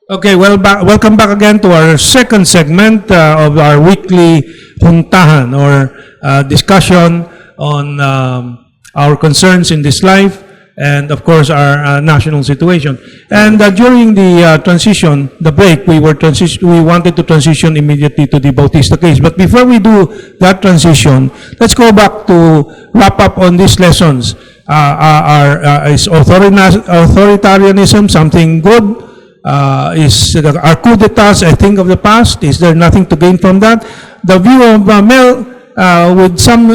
Okay, welcome back again to our second segment of our weekly puntahan or discussion on our concerns in this life and of course our national situation. And during the transition, the break, we wanted to transition immediately to the Bautista case. But before we do that transition, let's go back to wrap up on these lessons. Is authoritarianism something good? Is our coup d'etats a thing of the past? Is there nothing to gain from that? The view of Mel, with some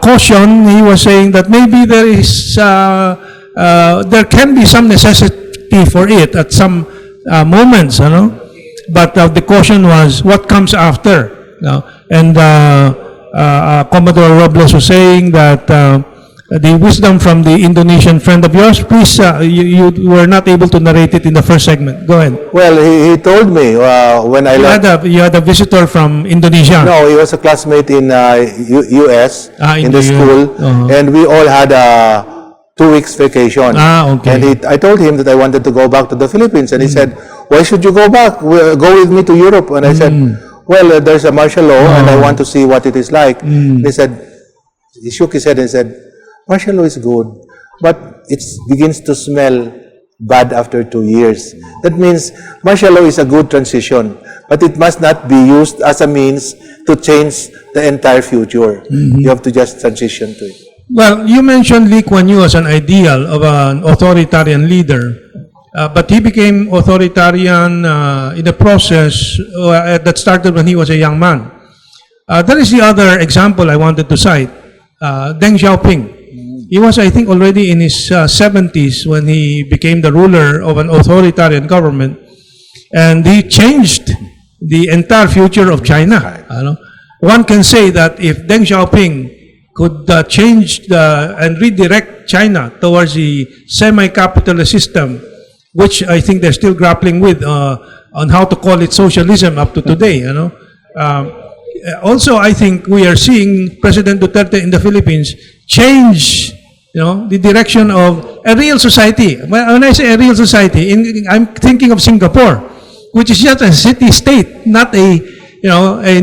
caution, he was saying that maybe there can be some necessity for it at some moments, you know. But the caution was what comes after. You know? And Commodore Robles was saying that the wisdom from the Indonesian friend of yours, please, you were not able to narrate it in the first segment. Go ahead. Well, he told me when I left. You had a visitor from Indonesia. No, he was a classmate in US, in the school, and we all had a 2 weeks vacation. Okay. And I told him that I wanted to go back to the Philippines, and he said, "Why should you go back? Go with me to Europe." And I said, "Well, there's a martial law, and I want to see what it is like." He said, he shook his head and said, "Martial law is good, but it begins to smell bad after 2 years. That means martial law is a good transition, but it must not be used as a means to change the entire future. You have to just transition to it." Well, you mentioned Lee Kuan Yew as an ideal of an authoritarian leader, but he became authoritarian in a process that started when he was a young man. That is the other example I wanted to cite, Deng Xiaoping. He was, I think, already in his 70s when he became the ruler of an authoritarian government, and he changed the entire future of China. One can say that if Deng Xiaoping could change and redirect China towards the semi-capitalist system, which I think they're still grappling with on how to call it socialism up to today. Also, I think we are seeing President Duterte in the Philippines change, the direction of a real society. When I say a real society, I'm thinking of Singapore, which is just a city-state, not a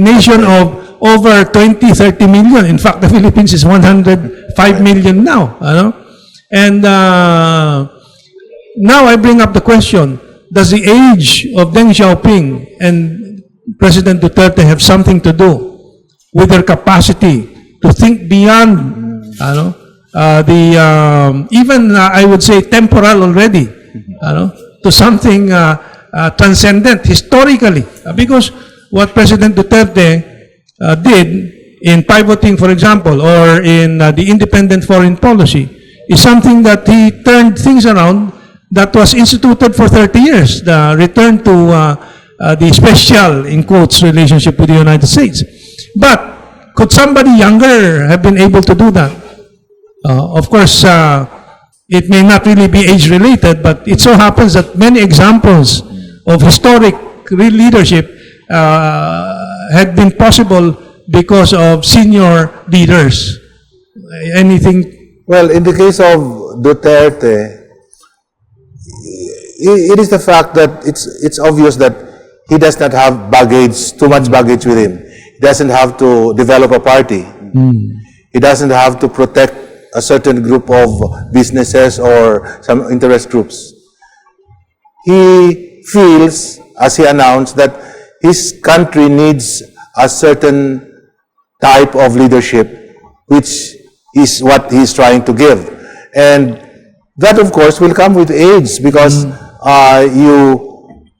nation of over 20, 30 million. In fact, the Philippines is 105 million now. And now I bring up the question: does the age of Deng Xiaoping and President Duterte have something to do with their capacity to think beyond, even I would say temporal already, to something transcendent historically? Because what President Duterte did in pivoting, for example, or in the independent foreign policy, is something that he turned things around that was instituted for 30 years, the return to the special, in quotes, relationship with the United States. But could somebody younger have been able to do that? Of course, it may not really be age-related, but it so happens that many examples of historic leadership had been possible because of senior leaders. Anything? Well, in the case of Duterte, it is the fact that it's obvious that he does not have baggage, too much baggage with him. He doesn't have to develop a party. He doesn't have to protect a certain group of businesses or some interest groups. He feels, as he announced, that his country needs a certain type of leadership, which is what he's trying to give. And that, of course, will come with age, because you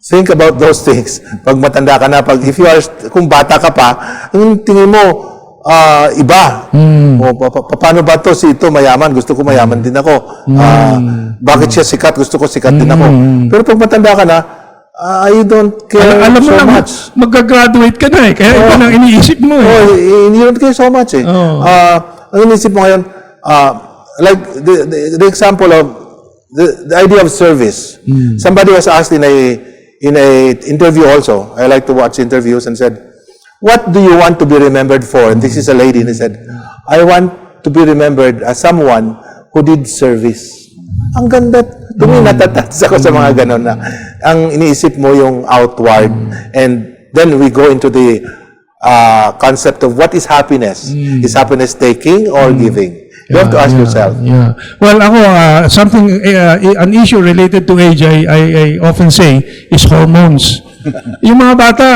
think about those things. Pag matanda ka na, kung bata ka pa, yung tingin mo, iba. Paano ba to? Si ito mayaman, gusto ko mayaman din ako. Bakit siya sikat? Gusto ko sikat din ako. Pero pag matanda ka na, I don't care alam mo so lang, much. Mag-graduate ka na kaya ito nang iniisip mo You don't care so much Ang iniisip mo ngayon, like the example of the idea of service. Somebody was asked in a interview also. I like to watch interviews, and said, "What do you want to be remembered for?" And this is a lady, and he said, "I want to be remembered as someone who did service." Ang ganda. Tuwing natatouch ako sa mga ganon na ang iniisip mo yung outward, and then we go into the concept of what is happiness. Is happiness taking or giving? You have to ask yourself. Yeah. Well, ako, an issue related to age, I often say, is hormones. Yung mga bata,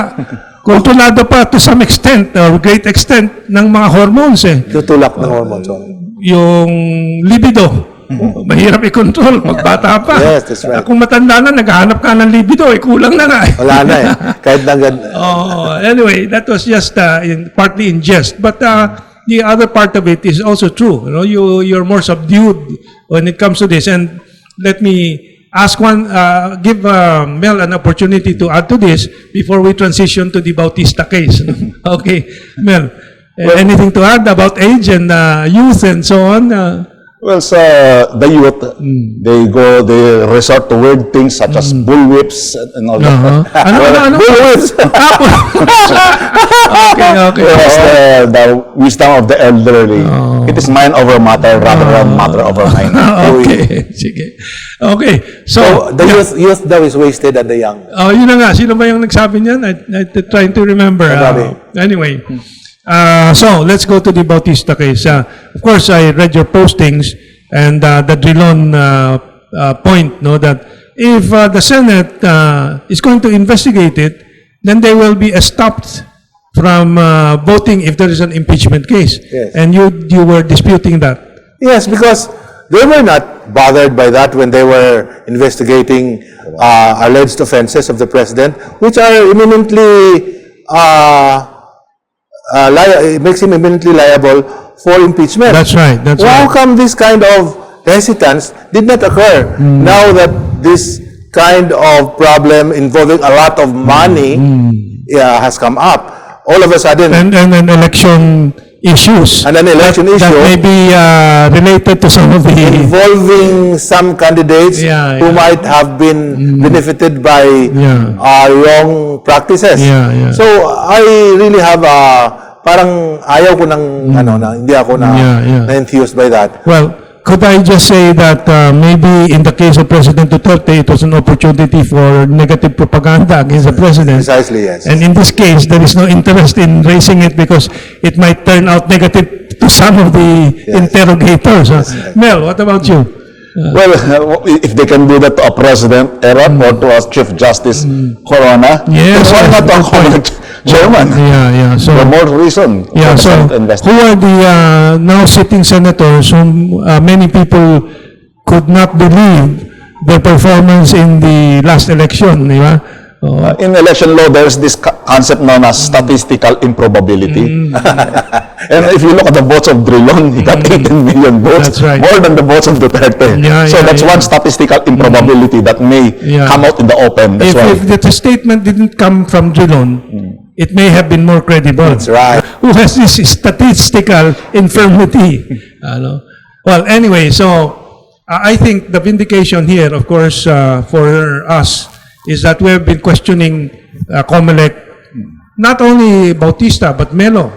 kontrolado pa to some extent, or great extent, ng mga hormones eh. Tutulak ng hormones. Yung libido, mahirap i-control, magbata pa. Yes, that's right. Kung matanda na, naghahanap ka ng libido, kulang na nga. Wala na eh. Kahit na Anyway, that was just partly in jest. But the other part of it is also true. You know, you're more subdued when it comes to this. And let me give Mel an opportunity to add to this before we transition to the Bautista case. Okay, Mel, anything to add about age and youth and so on? Well, the youth, they resort to weird things such as bullwhips and all that. Ano? Bullwhips! Okay. Yes, the wisdom of the elderly. It is mind over matter rather than matter over mind. Okay, sige. Okay, so the youth daw is wasted at the young. Yun na nga. Sino ba yung nagsabi niyan? I'm trying to remember. Anyway. So, let's go to the Bautista case. Of course, I read your postings and the Drilon point, no, that if the Senate is going to investigate it, then they will be stopped from voting if there is an impeachment case. Yes. And you were disputing that. Yes, because they were not bothered by that when they were investigating alleged offenses of the president, which are eminently it makes him eminently liable for impeachment. That's right. How come this kind of hesitance did not occur now that this kind of problem involving a lot of money has come up? All of a sudden, And an election issues. And an election issue that may be related to some of the involving some candidates who might have been benefited by wrong practices. So I really have parang ayaw ko ng hindi ako na-enthused by that. Well, could I just say that maybe in the case of President Duterte, it was an opportunity for negative propaganda against the president. Precisely, yes. And in this case, there is no interest in raising it because it might turn out negative to some of the interrogators. Mel, what about you? Well, if they can do that to a president, or to a Chief Justice Corona, Yes, then why not to a common chairman? So, For more reason. so who are the now sitting senators whom many people could not believe their performance in the last election, di ba? In election law, there is this concept known as statistical improbability. And if you look at the votes of Drilon, he got 18 million votes, That's right. more than the votes of Duterte. So that's one statistical improbability that may come out in the open. That's why. If the statement didn't come from Drilon, it may have been more credible. That's right. Who has this statistical infirmity? Well, anyway, so I think the vindication here, of course, for us, is that we have been questioning COMELEC, not only Bautista, but Melo,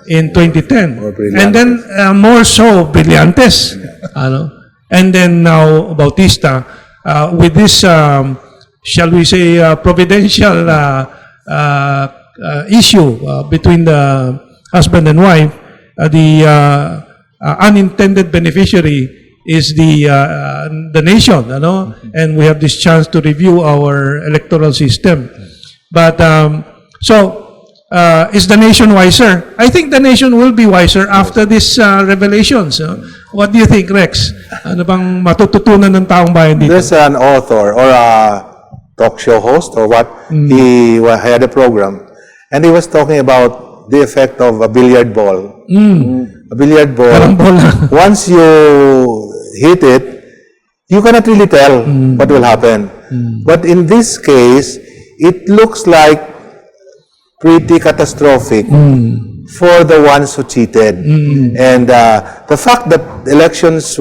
in 2010. And then more so, Brillantes. And then now, Bautista, with this, shall we say, providential issue between the husband and wife, the unintended beneficiary is the nation, and we have this chance to review our electoral system. But is the nation wiser? I think the nation will be wiser after these revelations. What do you think, Rex? Ano bang matututunan ng taong bayan dito? There's an author or a talk show host or what, he had a program, and he was talking about the effect of a billiard ball. A billiard ball, Carambola. once you hit it, you cannot really tell what will happen. But in this case, it looks like pretty catastrophic for the ones who cheated. And the fact that elections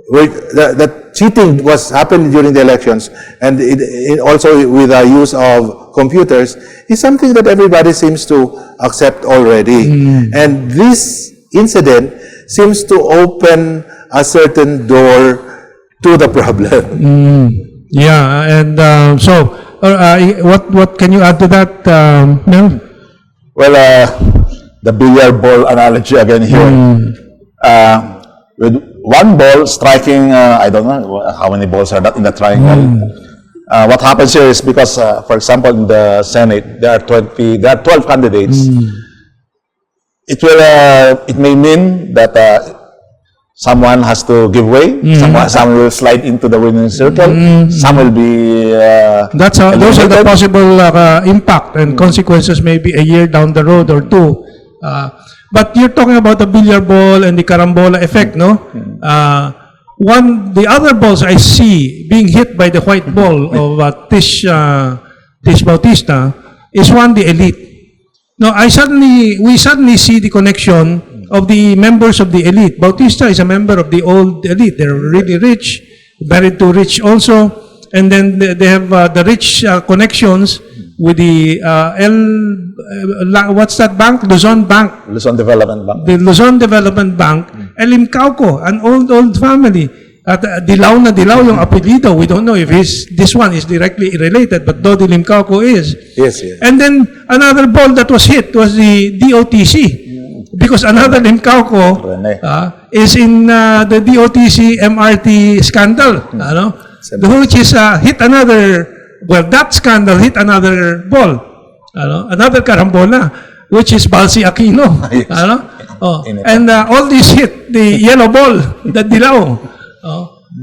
that cheating happened during the elections, and it also with the use of computers, is something that everybody seems to accept already. And this incident seems to open a certain door to the problem. Yeah, and what can you add to that, Mel? Well, the billiard ball analogy again here. With one ball striking, I don't know how many balls are that in the triangle. What happens here is because, for example, in the Senate, there are 12 candidates. It may mean that someone has to give way. Someone will slide into the winning circle. Some will be. Those are the possible impact and consequences. Maybe a year down the road or two. But you're talking about the billiard ball and the carambola effect, no? The other balls I see being hit by the white ball of Tish Bautista is the elite. No, we suddenly see the connection of the members of the elite. Bautista is a member of the old elite. They're really rich, married to rich also, and then they have the rich connections with the what's that bank? Luzon Bank. Luzon Development Bank. The Luzon Development Bank. Elim Cauco, an old family. At Dilaw na Dilaw yung apelido. We don't know if this one is directly related, but Dodi Limcauco is. Yes, yes. And then another ball that was hit was the DOTC. Because another Limcauco is in the DOTC MRT scandal. Which is hit another, that scandal hit another ball. Another carambola, which is Balsi Aquino. And all these hit the yellow ball, the Dilaw.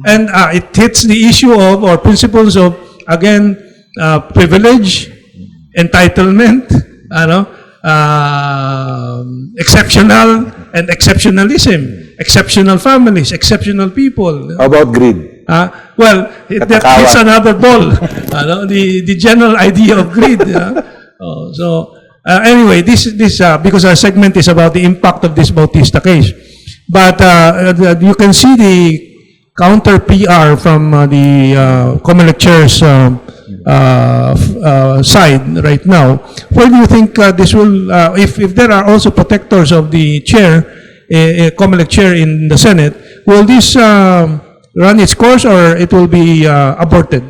And it hits the issue of, or principles of, again, privilege, entitlement, exceptional and exceptionalism, exceptional families, exceptional people. How about greed? Well, that hits another ball. The general idea of greed. Anyway, this because our segment is about the impact of this Bautista case. But you can see the counter PR from the COMELEC chair's side right now. Where do you think this will, if there are also protectors of the chair, COMELEC chair in the Senate, will this run its course or it will be aborted?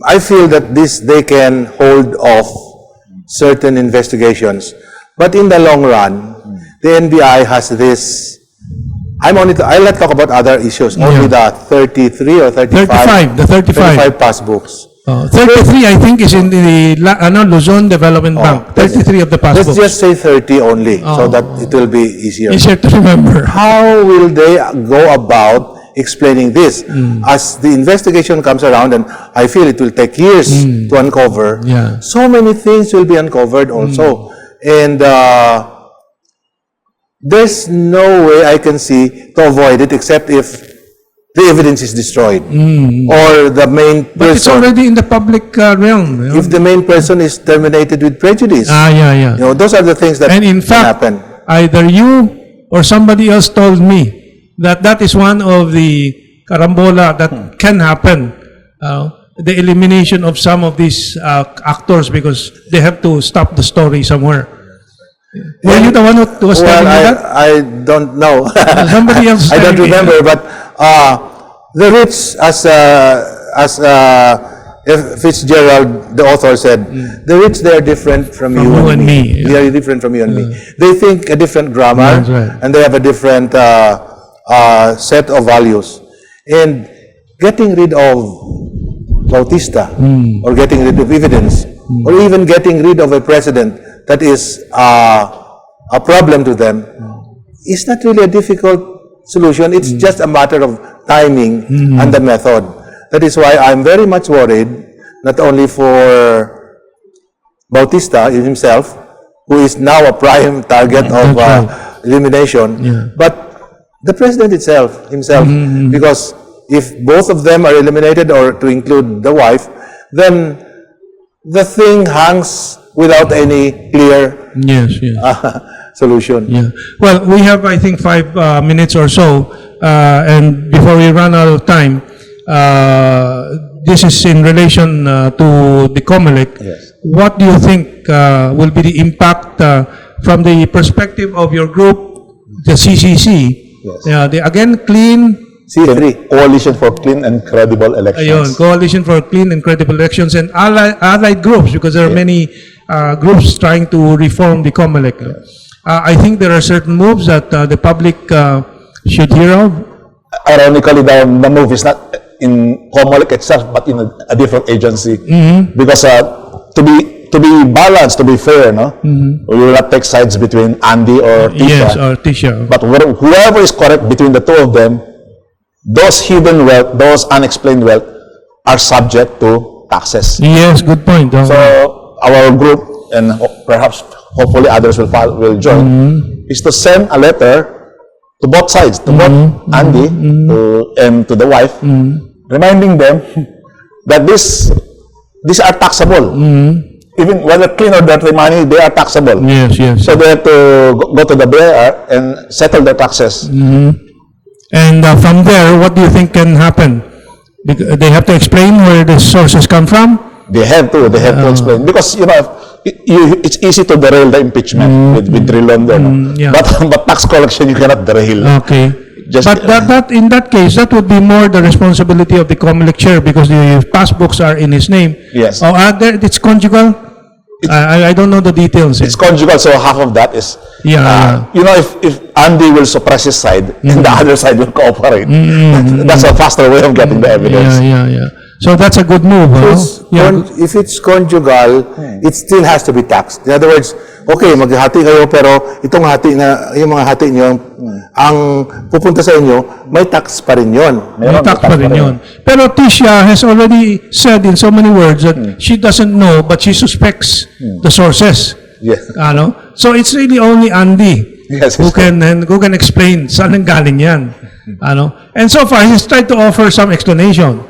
I feel that they can hold off certain investigations, but in the long run, the NBI has this. I'll not talk about other issues. Only the 33 or 35. 35 passbooks. 33, I think, is in the Luzon Development Bank. 33 of the passbooks. Let's just say 30 only, so that it will be easier. Easier to remember. How will they go about explaining this? As the investigation comes around, and I feel it will take years to uncover, so many things will be uncovered also. And there's no way I can see to avoid it except if the evidence is destroyed or the main person. But it's already in the public realm. If the main person is terminated with prejudice. Those are the things that and in fact, can happen. Either you or somebody else told me that is one of the carambola that can happen. The elimination of some of these actors because they have to stop the story somewhere. Were you the one who was telling me that? I don't know. Somebody else. I don't remember, but the rich, as Fitzgerald, the author, said, the rich, they are different from you and me. They are different from you and me. They think a different grammar, and they have a different set of values. And getting rid of Bautista, or getting rid of evidence, or even getting rid of a president that is a problem to them, is not really a difficult solution. It's just a matter of timing and the method. That is why I'm very much worried, not only for Bautista himself, who is now a prime target of elimination, but the president himself, because if both of them are eliminated, or to include the wife, then the thing hangs without any clear solution. Well, we have, I think, 5 minutes or so, and before we run out of time, this is in relation to the COMELEC. What do you think will be the impact from the perspective of your group, the CCC, they again clean. C3. Coalition for Clean and Credible Elections. Ayun, Coalition for Clean and Credible Elections, and allied groups, because there are many groups trying to reform the COMELEC. I think there are certain moves that the public should hear of. Ironically, the move is not in COMELEC itself, but in a different agency. Because to be balanced, to be fair, no, we will not take sides between Andy or Tisha. Yes, or Tisha. But whoever is correct between the two of them, those hidden wealth, those unexplained wealth, are subject to taxes. Yes, good point. So our group, and perhaps hopefully others will join, is to send a letter to both sides, to both Andy and to the wife, reminding them that these are taxable. Even whether clean or dirty money, they are taxable. Yes, yes. So they have to go to the BIR and settle their taxes. And from there, what do you think can happen? They have to explain where the sources come from? They have to explain. Because, it's easy to derail the impeachment with drill on there. Yeah. But tax collection, you cannot derail. Okay. Just, But that in that case, that would be more the responsibility of the COMELEC chair, because the passbooks are in his name. Yes. Oh, it's conjugal? I don't know the details. It's conjugal, so half of that is... if Andy will suppress his side, and the other side will cooperate, that's a faster way of getting the evidence. Yeah. So that's a good move. If it's conjugal, it still has to be taxed. In other words, okay, maghati kayo, pero itong hati na, yung mga hati nyo, ang pupunta sa inyo, may tax pa rin yun. May tax pa rin yun. Pero Tisha has already said in so many words that she doesn't know, but she suspects the sources. Yes. So it's really only Andy Yes, who can explain saan ang galing yan. And so far, he's tried to offer some explanation.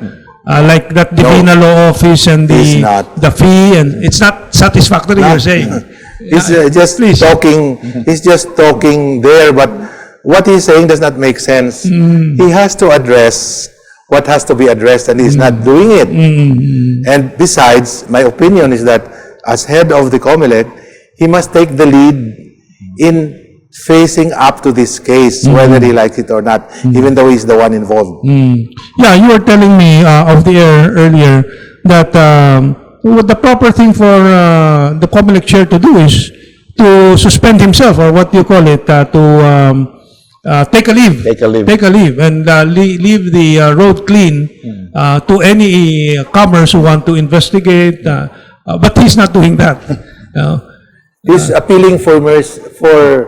Like that Divina Law Office and the fee, and it's not satisfactory, you're saying. He's just talking. He's just talking there, but what he's saying does not make sense. He has to address what has to be addressed, and he's not doing it. And besides, my opinion is that as head of the COMELEC, he must take the lead in facing up to this case, whether he likes it or not, even though he's the one involved. Yeah, you were telling me off the air earlier that what the proper thing for the COMELEC chair to do is to suspend himself, or what do you call it, to take a leave. Take a leave and leave the road clean to any comers who want to investigate. But he's not doing that. He's appealing for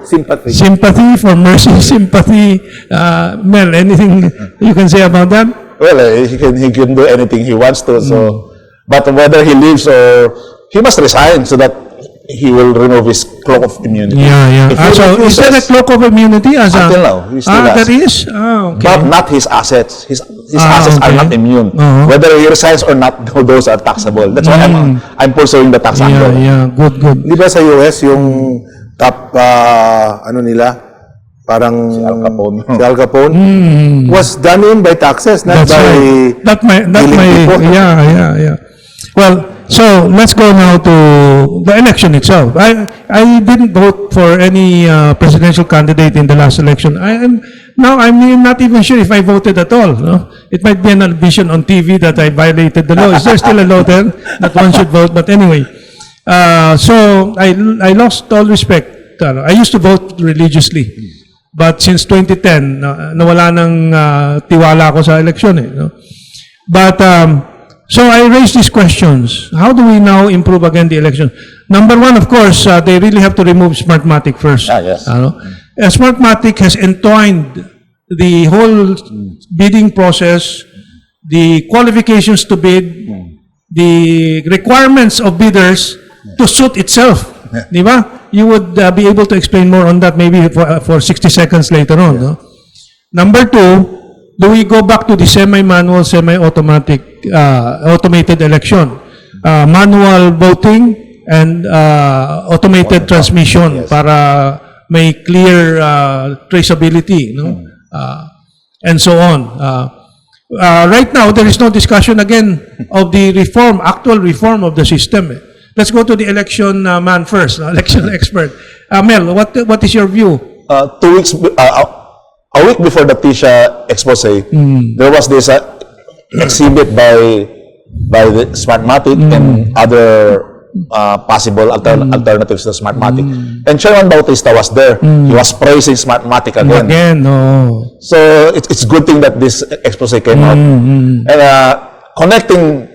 sympathy. Sympathy, for mercy, sympathy. Mel, anything you can say about that? Well, he can do anything he wants to. So, but whether he leaves or he must resign so that he will remove his cloak of immunity. So is that a cloak of immunity? Until now, he still has. That is? Okay. But not his assets. His assets are not immune. Whether he resigns or not, those are taxable. That's why I'm pursuing the tax angle. Good. Di ba sa US, yung top, nila, parang Si Al Capone, was done in by taxes, not by people. Yeah. Well, so let's go now to the election itself. I didn't vote for any presidential candidate in the last election. I'm not even sure if I voted at all. No? It might be an admission on TV that I violated the law. Is there still a law there that one should vote? But anyway, so I lost all respect. I used to vote religiously, but since 2010, nawala ng tiwala ko sa election. No? But so I raised these questions. How do we now improve again the election? Number one, of course, they really have to remove Smartmatic first. Yes. Smartmatic has entwined the whole bidding process, the qualifications to bid, the requirements of bidders to suit itself. Di ba? You would be able to explain more on that maybe for 60 seconds later on. No? Number two, do we go back to the semi-manual, semi-automatic, automated election? Manual voting and automated transmission para may clear traceability, no? And so on. Right now, there is no discussion again of the actual reform of the system. Let's go to the election man first, election expert. Mel, what is your view? 2 weeks, a week before the Tisha expose, there was this exhibit by the Smartmatic and other possible alternatives to Smartmatic. And Chairman Bautista was there. He was praising Smartmatic again. So it's good thing that this expose came out. And connecting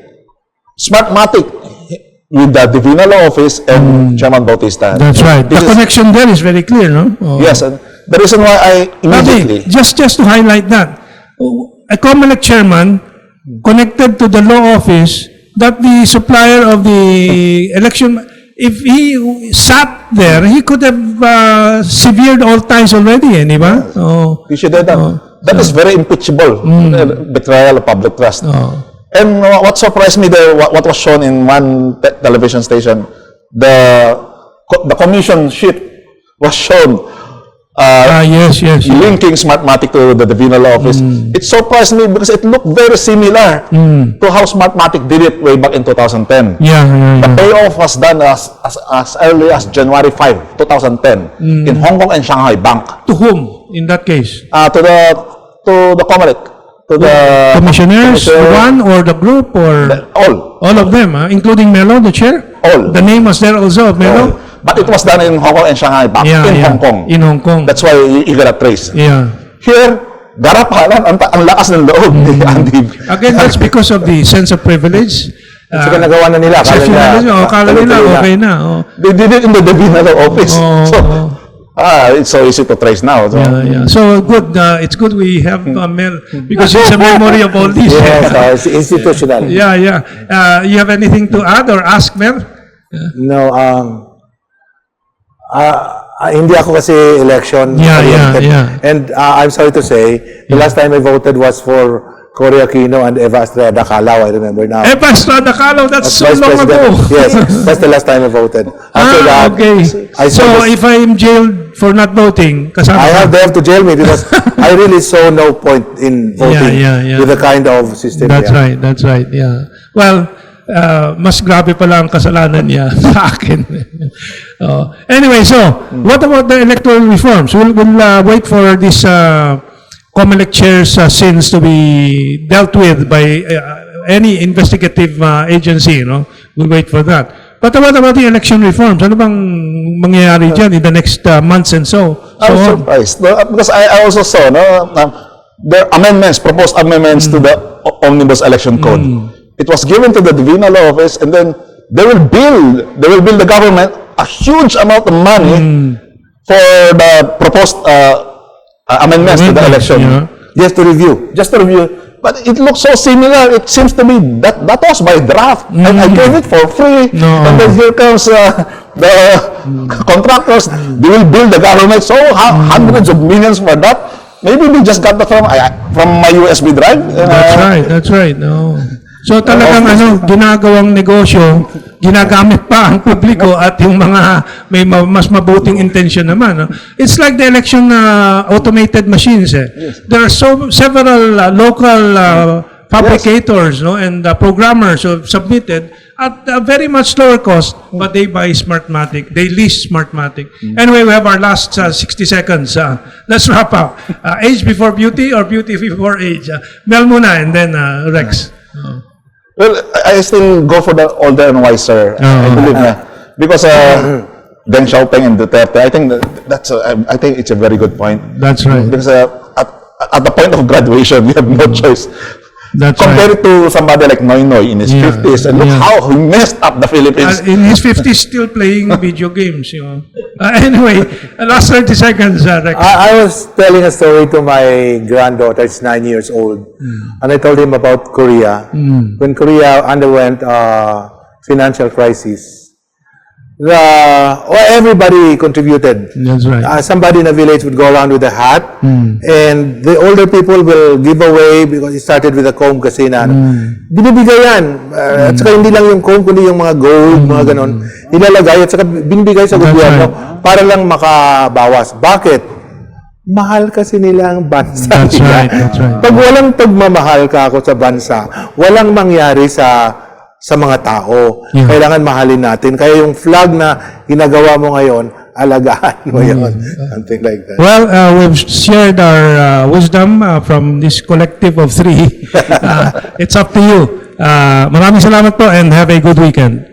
Smartmatic with the Divina Law Office and Chairman Bautista. That's right. The connection there is very clear, no? Yes, and the reason why I immediately... Just to highlight that, a COMELEC chairman connected to the law office that the supplier of the election, if he sat there, he could have severed all ties already, di ba? He should have done. That is very impeachable, betrayal of public trust. And what surprised me there, what was shown in one television station, the commission sheet was shown yes. linking Smartmatic to the Divina Law Office. It surprised me because it looked very similar to how Smartmatic did it way back in 2010. The payoff was done as early as January 5, 2010 in Hong Kong and Shanghai Bank. To whom, in that case? To the COMELEC. To the commissioners, one or the group or all of them, including Melo, the chair. All. The name was there also of Melo. But it was done in Hong Kong and Shanghai Bank Hong Kong. In Hong Kong. That's why you gotta trace. Yeah. Here, garapalan ang lakas ng loob ni Andy. Again, that's because of the sense of privilege. Saka nagawa na nila. Akala nila okay na. They did it in the Divina Law Office. It's so easy to trace now. So. So good. It's good we have Mel because it's a memory of all these. Yes, it's institutional. Yeah. You have anything to add or ask, Mel? No. Hindi ako kasi election. And I'm sorry to say, the last time I voted was for Cory Aquino and Eva Estrada Calao, I remember now. Eva Estrada Calao, that's so Vice long President. ago. Yes, that's the last time I voted. After that, okay. So if I am jailed for not voting, they have to jail me because I really saw no point in voting with the kind of system. That's right. Yeah. Well, mas grabe pala ang kasalanan niya sa akin. Anyway, so what about the electoral reforms? We'll wait for this COMELEC chair's sins to be dealt with by any investigative agency, We'll wait for that. But what about the election reforms? Ano bang mangyayari dyan in the next months and so? I was surprised because I also saw there are proposed amendments to the Omnibus Election Code. It was given to the Divina Law Office, and then they will bill the government a huge amount of money for the proposed amendments to the election. Just to review. But it looks so similar. It seems to be that was by draft, and I gave it for free. And then here comes the contractors. They will bill the government hundreds of millions for that. Maybe they just got that from my USB drive. That's right. No. So talagang ginagawang negosyo, ginagamit pa ang publiko at yung mga may mas mabuting intention naman. It's like the election automated machines. There are several local fabricators and programmers who have submitted at a very much lower cost, but they buy Smartmatic. They lease Smartmatic. Anyway, we have our last 60 seconds. Let's wrap up. Age before beauty or beauty before age? Mel muna and then Rex. Well, I still go for the older and wiser. I believe because Deng Xiaoping and Duterte. I think it's a very good point. That's right. Because at the point of graduation, we have no choice. Compare it to somebody like Noy Noy in his 50s, and look how he messed up the Philippines. In his 50s, still playing video games. Anyway, last 30 seconds, Rex. I was telling a story to my granddaughter. She's 9 years old, and I told him about Korea. When Korea underwent financial crisis, everybody contributed. That's right. Somebody in a village would go around with a hat, and the older people will give away because it started with a comb kasi na binibigay yan. At saka hindi lang yung comb, kundi yung mga gold, mga ganon. Ilalagay at saka binibigay sa gobyerno para lang makabawas. Bakit? Mahal kasi nila ang bansa. That's right. Pag walang pagmamahal ka ako sa bansa, walang mangyari sa mga tao. Kailangan mahalin natin. Kaya yung flag na ginagawa mo ngayon, alagaan mo yun. Something like that. Well, we've shared our wisdom from this collective of three. It's up to you. Maraming salamat po and have a good weekend.